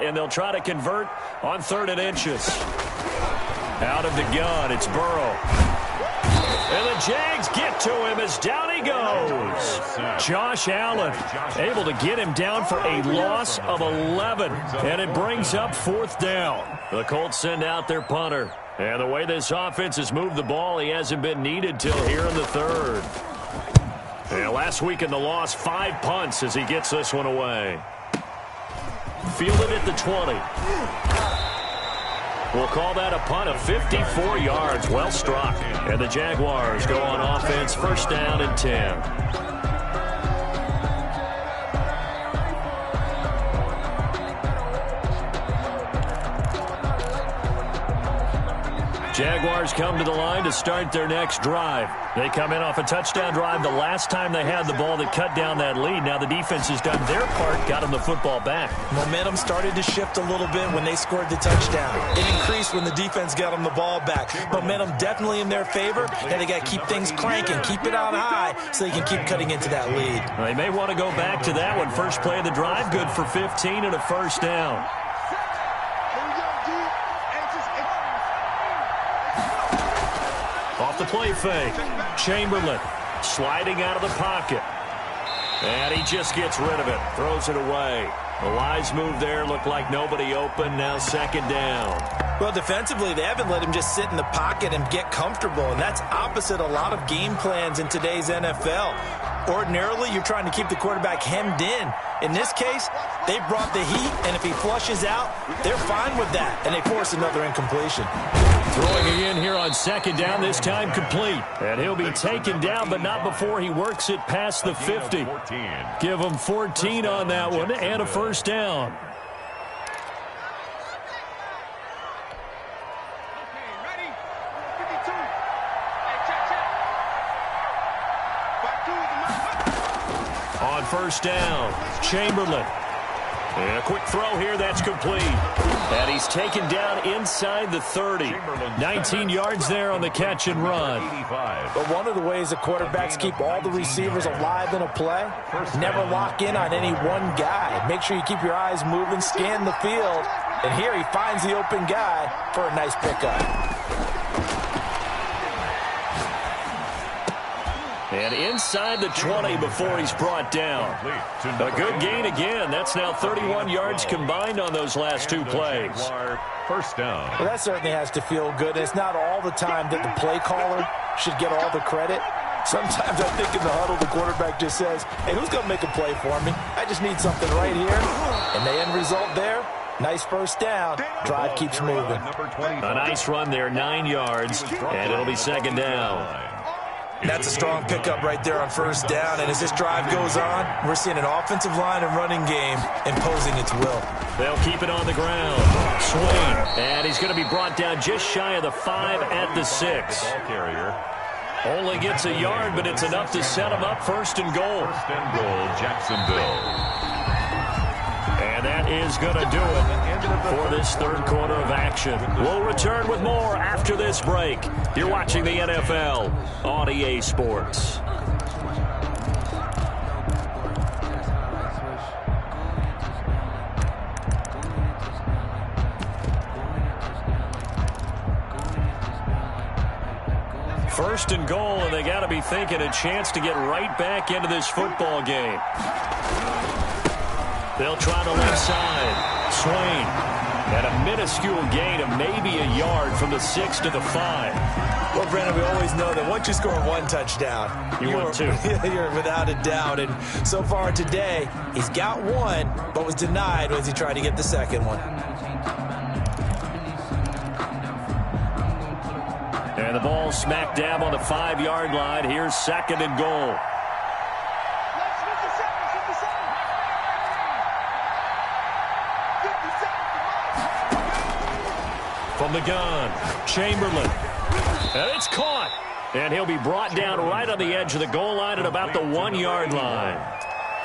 shot, and they'll try to convert on 3rd and inches. Out of the gun, it's Burrow. And the Jags get to him as down he goes. Josh Allen able to get him down for a loss of 11. And it brings up 4th down. The Colts send out their punter. And the way this offense has moved the ball, he hasn't been needed till here in the 3rd. And last week in the loss, 5 punts as he gets this one away. Fielded at the 20. We'll call that a punt of 54 yards. Well struck. And the Jaguars go on offense, 1st down and 10. Jaguars come to the line to start their next drive. They come in off a touchdown drive the last time they had the ball that cut down that lead. Now the defense has done their part, got them the football back. Momentum started to shift a little bit when they scored the touchdown. It increased when the defense got them the ball back. Momentum definitely in their favor, and they got to keep things cranking, keep it out high so they can keep cutting into that lead. They may want to go back to that one. First play of the drive, good for 15 and a 1st down. Off the play fake. Chamberlain sliding out of the pocket. And he just gets rid of it. Throws it away. The wise move there. Looked like nobody open. Now 2nd down. Well, defensively, they haven't let him just sit in the pocket and get comfortable. And that's opposite a lot of game plans in today's NFL. Ordinarily, you're trying to keep the quarterback hemmed in. In this case, they brought the heat, and if he flushes out, they're fine with that, and they force another incompletion. Throwing again here on 2nd down, this time complete. And he'll be taken down, but not before he works it past the 50. Give him 14 on that one, and a 1st down. On 1st down, Chamberlain. And a quick throw here, that's complete. And he's taken down inside the 30. 19 yards there on the catch and run. But one of the ways the quarterbacks keep all the receivers alive in a play, never lock in on any one guy. Make sure you keep your eyes moving, scan the field. And here he finds the open guy for a nice pickup. And inside the 20 before he's brought down. A good gain again. That's now 31 yards combined on those last 2 plays. 1st down. Well, that certainly has to feel good. It's not all the time that the play caller should get all the credit. Sometimes I think in the huddle the quarterback just says, hey, who's going to make a play for me? I just need something right here. And the end result there, nice 1st down. Drive keeps moving. A nice run there, 9 yards, and it'll be 2nd down. That's a strong pickup right there on 1st down. And as this drive goes on, we're seeing an offensive line and running game imposing its will. They'll keep it on the ground. Swing. And he's going to be brought down just shy of the 5 at the 6. Ball carrier. Only gets a yard, but it's enough to set him up 1st and goal. 1st and goal, Jacksonville. And that is going to do it for this 3rd quarter of action. We'll return with more after this break. You're watching the NFL on EA Sports. First and goal, and they got to be thinking a chance to get right back into this football game. They'll try the left side. Swain. And a minuscule gain of maybe a yard from the 6 to the 5. Well, Brandon, we always know that once you score 1 touchdown, you want 2. You're without a doubt. And so far today, he's got 1, but was denied as he tried to get the 2nd one. And the ball smack dab on the 5-yard line. Here's 2nd and goal. From the gun, Chamberlain. And it's caught. And he'll be brought down right on the edge of the goal line at about the 1-yard line.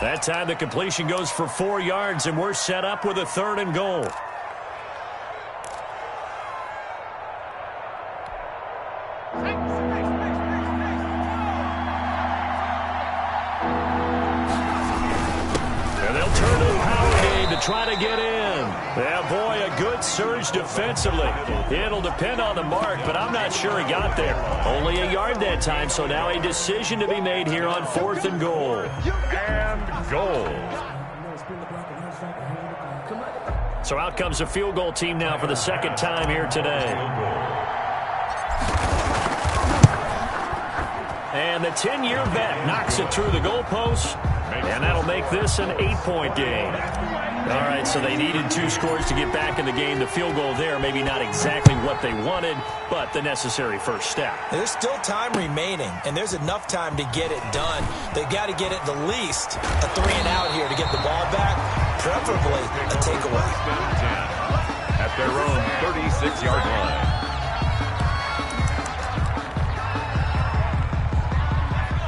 That time the completion goes for 4 yards, and we're set up with a 3rd and goal. And they'll turn to the power game to try to get in. Yeah, boy, a good surge defensively. It'll depend on the mark, but I'm not sure he got there. Only a yard that time, so now a decision to be made here on 4th and goal. And goal. So out comes the field goal team now for the second time here today. And the 10-year vet knocks it through the goalpost, and that'll make this an 8-point game. All right, so they needed 2 scores to get back in the game. The field goal there, maybe not exactly what they wanted, but the necessary first step. There's still time remaining, and there's enough time to get it done. They've got to get it the least a 3-and-out here to get the ball back, preferably a takeaway. At their own 36-yard line.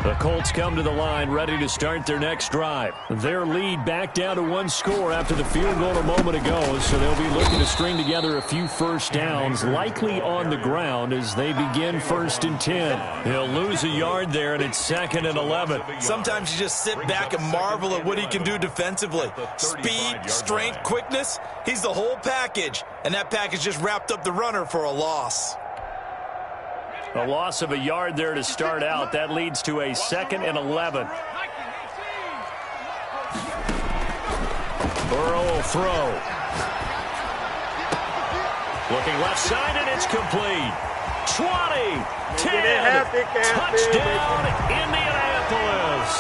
The Colts come to the line ready to start their next drive. Their lead back down to 1 score after the field goal a moment ago, so they'll be looking to string together a few first downs, likely on the ground as they begin 1st and 10. He'll lose a yard there, and it's 2nd and 11. Sometimes you just sit back and marvel at what he can do defensively. Speed, strength, quickness, he's the whole package, and that package just wrapped up the runner for a loss. A loss of a yard there to start out. That leads to a 2nd and 11. Burrow will throw. Looking left side, and it's complete. 20, 10, touchdown, Indianapolis.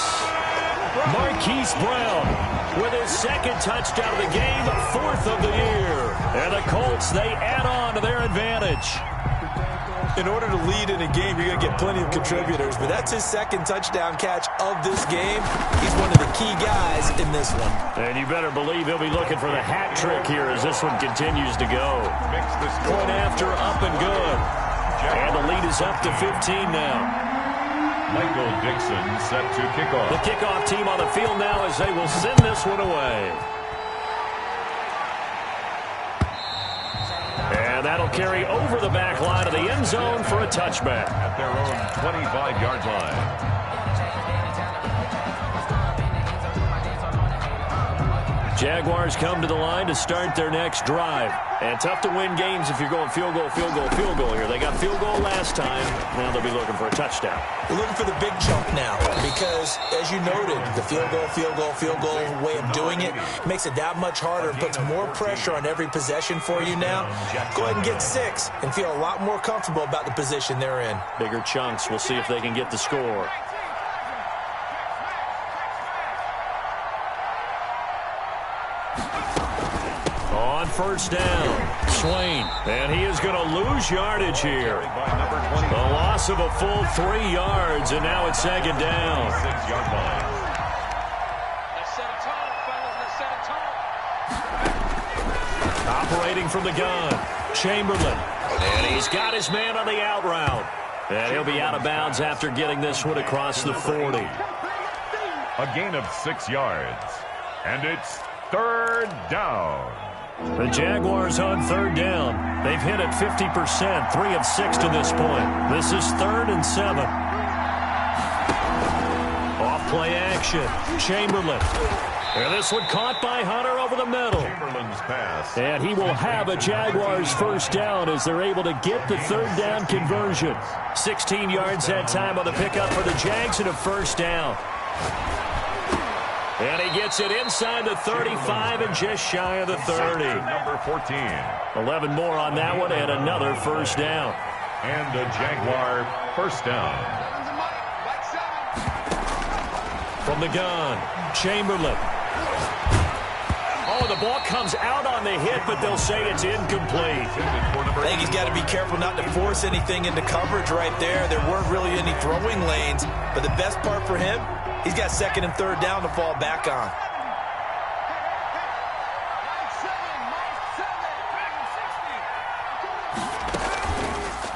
Marquise Brown with his 2nd touchdown of the game, 4th of the year. And the Colts, they add on to their advantage. In order to lead in a game, you're going to get plenty of contributors, but that's his 2nd touchdown catch of this game. He's one of the key guys in this one. And you better believe he'll be looking for the hat trick here as this one continues to go. Point after, up and good. And the lead is up to 15 now. Michael Dixon set to kick off. The kickoff team on the field now as they will send this one away. And that'll carry over the back line of the end zone for a touchback. At their own 25-yard line. Jaguars come to the line to start their next drive. And tough to win games if you're going field goal, field goal, field goal here. They got field goal last time. Now they'll be looking for a touchdown. They're looking for the big jump now because, as you noted, the field goal, field goal, field goal way of doing it makes it that much harder and puts more pressure on every possession for you now. Go ahead and get 6 and feel a lot more comfortable about the position they're in. Bigger chunks. We'll see if they can get the score. On 1st down, Swain, and he is going to lose yardage here. A loss of a full 3 yards, and now it's 2nd down. 6-yard line. Operating from the gun, Chamberlain, and he's got his man on the out route. And he'll be out of bounds after getting this one across the 40. A gain of 6 yards, and it's 3rd down. The Jaguars on 3rd down. They've hit it 50%, 3 of 6 to this point. This is 3rd and 7. Off play action, Chamberlain. And this one caught by Hunter over the middle. Chamberlain's pass. And he will have a Jaguars 1st down as they're able to get the 3rd down conversion. 16 yards that time on the pickup for the Jags and a 1st down. And he gets it inside the 35 and just shy of the 30. Number 14. 11 more on that one and another 1st down. And a Jaguar 1st down. From the gun, Chamberlain. Oh, the ball comes out on the hit, but they'll say it's incomplete. I think he's got to be careful not to force anything into coverage right there. There weren't really any throwing lanes, but the best part for him, he's got 2nd and 3rd down to fall back on.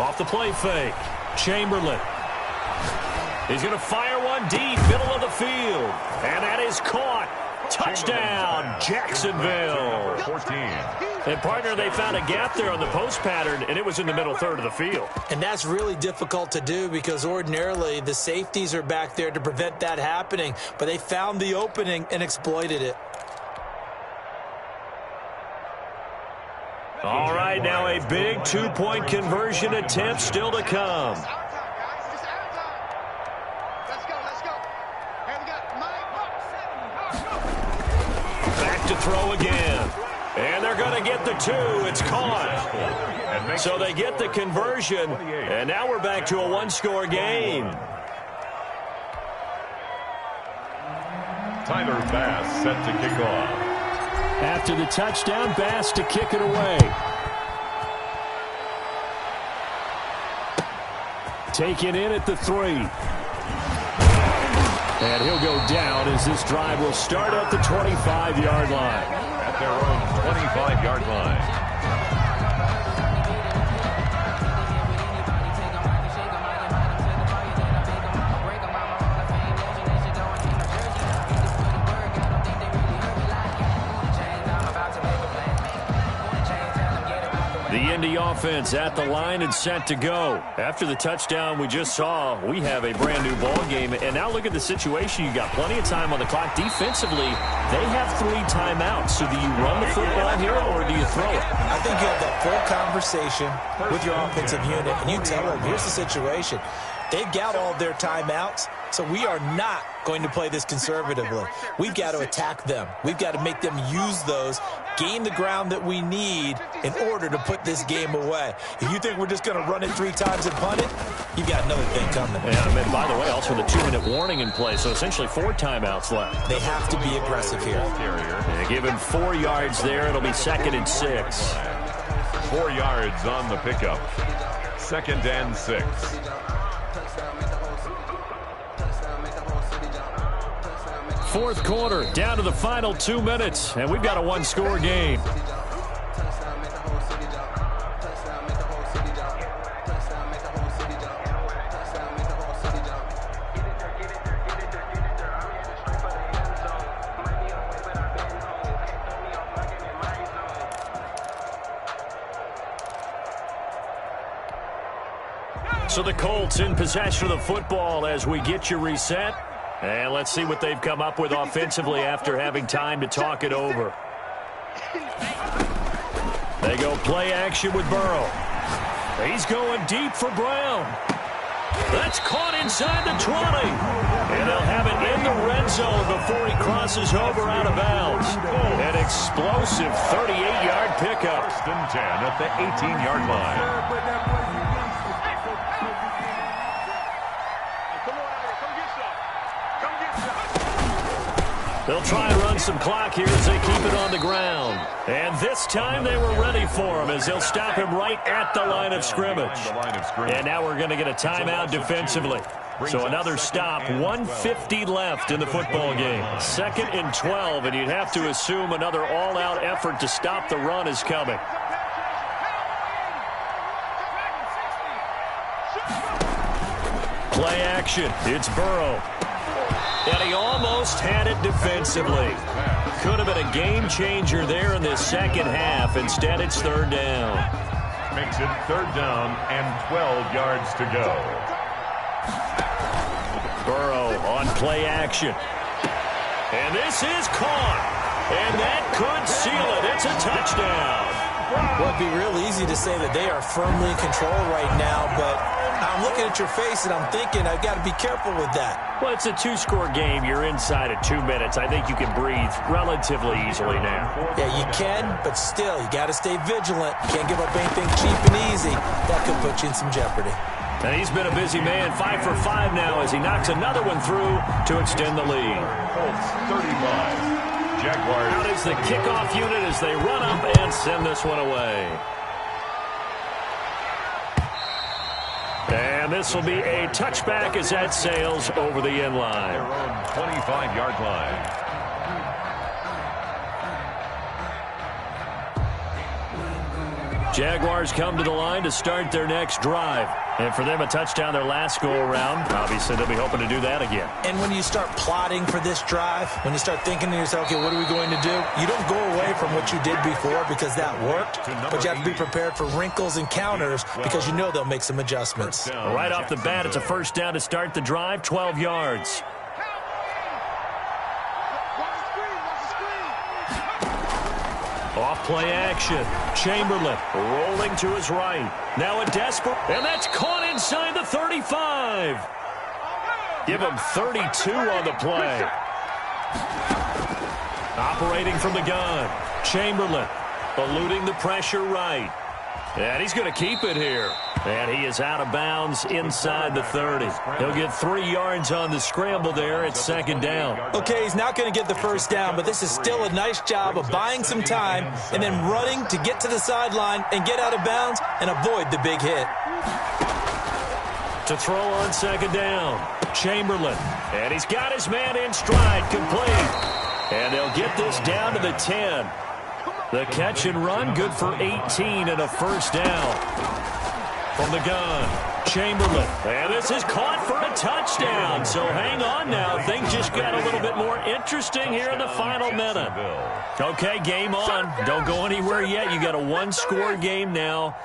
Off the play fake, Chamberlain. He's going to fire one deep, middle of the field. And that is caught. Touchdown, Jacksonville. 14. And, partner, they found a gap there on the post pattern, and it was in the middle 3rd of the field. And that's really difficult to do because ordinarily the safeties are back there to prevent that happening. But they found the opening and exploited it. All right, now a big two-point conversion attempt still to come. Back to throw again. And they're going to get the two. It's caught. So they get the conversion, and now we're back to a one-score game. Tyler Bass set to kick off. After the touchdown, Bass to kick it away. Taken in at the 3. And he'll go down as this drive will start at the 25-yard line. At their own 25-yard line. The Indy offense at the line and set to go. After the touchdown we just saw, we have a brand new ball game. And now look at the situation. You got plenty of time on the clock. Defensively, they have 3 timeouts. So do you run the football here or do you throw it? I think you have that full conversation with your offensive unit, and you tell them, here's the situation. They've got all their timeouts, so we are not going to play this conservatively. We've got to attack them. We've got to make them use those, gain the ground that we need in order to put this game away. If you think we're just going to run it 3 times and punt it, you've got another thing coming. Yeah, and by the way, also the 2-minute warning in play, so essentially 4 timeouts left. They have to be aggressive here. Yeah, give him 4 yards there. It'll be 2nd and 6. 4 yards on the pickup. 2nd and 6. Fourth quarter, down to the final 2 minutes, and we've got a one-score game. So the Colts in possession of the football as we get you reset. And let's see what they've come up with offensively after having time to talk it over. They go play action with Burrow. He's going deep for Brown. That's caught inside the 20. And they'll have it in the red zone before he crosses over out of bounds. An explosive 38-yard pickup. 1st and 10 at the 18-yard line. They'll try and run some clock here as they keep it on the ground. And this time they were ready for him as they'll stop him right at the line of scrimmage. And now we're going to get a timeout defensively. So another stop, 1:50 left in the football game. 2nd and 12, and you'd have to assume another all-out effort to stop the run is coming. Play action. It's Burrow. And he almost had it defensively. Could have been a game changer there in this second half. Instead, it's 3rd down. Makes it 3rd down and 12 yards to go. Burrow on play action. And this is caught. And that could seal it. It's a touchdown. Well, it'd be real easy to say that they are firmly in control right now, but I'm looking at your face and I'm thinking I've got to be careful with that. Well, it's a 2-score game. You're inside of 2 minutes. I think you can breathe relatively easily now. Yeah, you can, but still, you got to stay vigilant. You can't give up anything cheap and easy. That could put you in some jeopardy. And he's been a busy man, 5 for 5 now as he knocks another one through to extend the lead. Colts 35. Jaguars. Out is the kickoff unit as they run up and send this one away. And this will be a touchback as that sails over the end line. Their own 25-yard line. Jaguars come to the line to start their next drive. And for them, a touchdown their last go-around. Obviously, they'll be hoping to do that again. And when you start plotting for this drive, when you start thinking to yourself, okay, what are we going to do? You don't go away from what you did before because that worked, but you have to be prepared for wrinkles and counters because you know they'll make some adjustments. Right off the bat, it's a 1st down to start the drive, 12 yards. Off Play action. Chamberlain rolling to his right. Now a desperate, and that's caught inside the 35. Give him 32 on the play. Operating from the gun. Chamberlain eluding the pressure right. And he's going to keep it here. And he is out of bounds inside the 30. He'll get 3 yards on the scramble there. It's second down. Okay, he's not going to get the first down, but this is still a nice job of buying some time and then running to get to the sideline and get out of bounds and avoid the big hit. To throw on second down, Chamberlain. And he's got his man in stride, complete. And they'll get this down to the 10. The catch and run, good for 18 and a first down. From the gun, Chamberlain. And this is caught for a touchdown. So hang on now. Things just got a little bit more interesting here in the final minute. Okay, game on. Don't go anywhere yet. You got a one-score game now.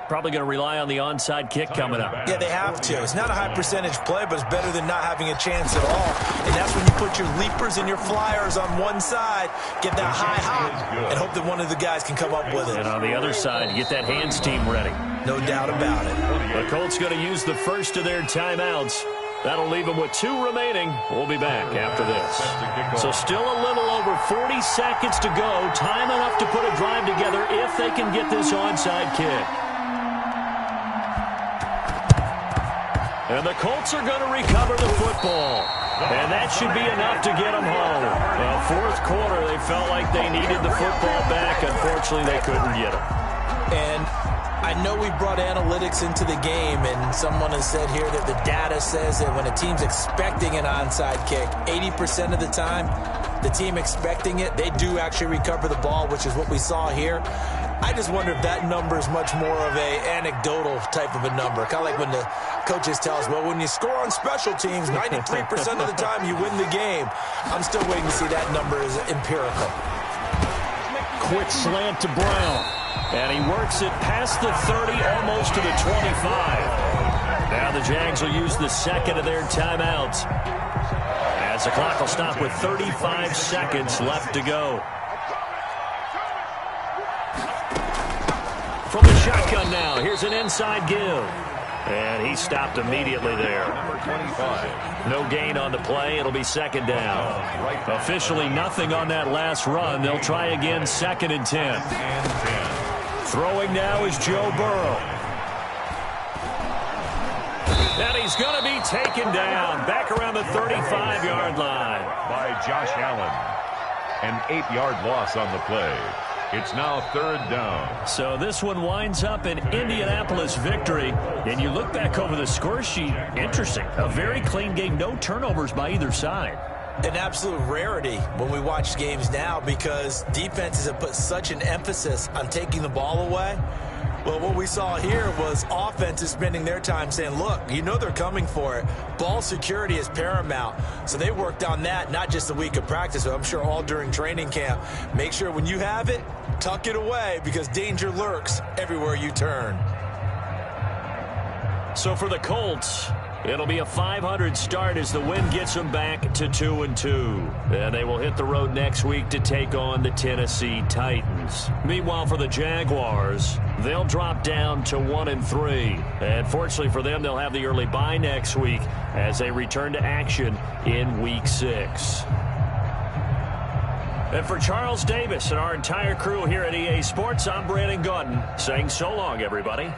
Probably going to rely on the onside kick coming up. Yeah, they have to. It's not a high percentage play, but it's better than not having a chance at all. And that's when you put your leapers and your flyers on one side, get that high hop, and hope that one of the guys can come up with it. And on the other side, get that hands team ready. No doubt about it. The Colts going to use the first of their timeouts. That'll leave them with 2 remaining. We'll be back after this. So still a little over 40 seconds to go. Time enough to put a drive together if they can get this onside kick. And the Colts are going to recover the football. And that should be enough to get them home. Well, fourth quarter, they felt like they needed the football back. Unfortunately, they couldn't get it. And I know we brought analytics into the game, and someone has said here that the data says that when a team's expecting an onside kick, 80% of the time, the team expecting it, they do actually recover the ball, which is what we saw here. I just wonder if that number is much more of a anecdotal type of a number. Kind of like when the coaches tell us, well, when you score on special teams, 93% of the time you win the game. I'm still waiting to see that number is empirical. Quick slant to Brown. And he works it past the 30, almost to the 25. Now the Jags will use the second of their timeouts, as the clock will stop with 35 seconds left to go. From the shotgun now, here's an inside give. And he stopped immediately there. No gain on the play. It'll be second down. Officially nothing on that last run. They'll try again, second and 10. Throwing now is Joe Burrow. And he's going to be taken down back around the 35-yard line. By Josh Allen. An 8-yard loss on the play. It's now third down. So this one winds up an Indianapolis victory. And you look back over the score sheet, interesting. A very clean game, no turnovers by either side. An absolute rarity when we watch games now because defenses have put such an emphasis on taking the ball away. Well, what we saw here was offenses spending their time saying, look, you know they're coming for it. Ball security is paramount. So they worked on that, not just a week of practice, but I'm sure all during training camp. Make sure when you have it, tuck it away because danger lurks everywhere you turn. So for the Colts, it'll be a 500 start as the win gets them back to 2-2. And they will hit the road next week to take on the Tennessee Titans. Meanwhile, for the Jaguars, they'll drop down to 1-3. And fortunately for them, they'll have the early bye next week as they return to action in Week 6. And for Charles Davis and our entire crew here at EA Sports, I'm Brandon Gaudin saying so long, everybody.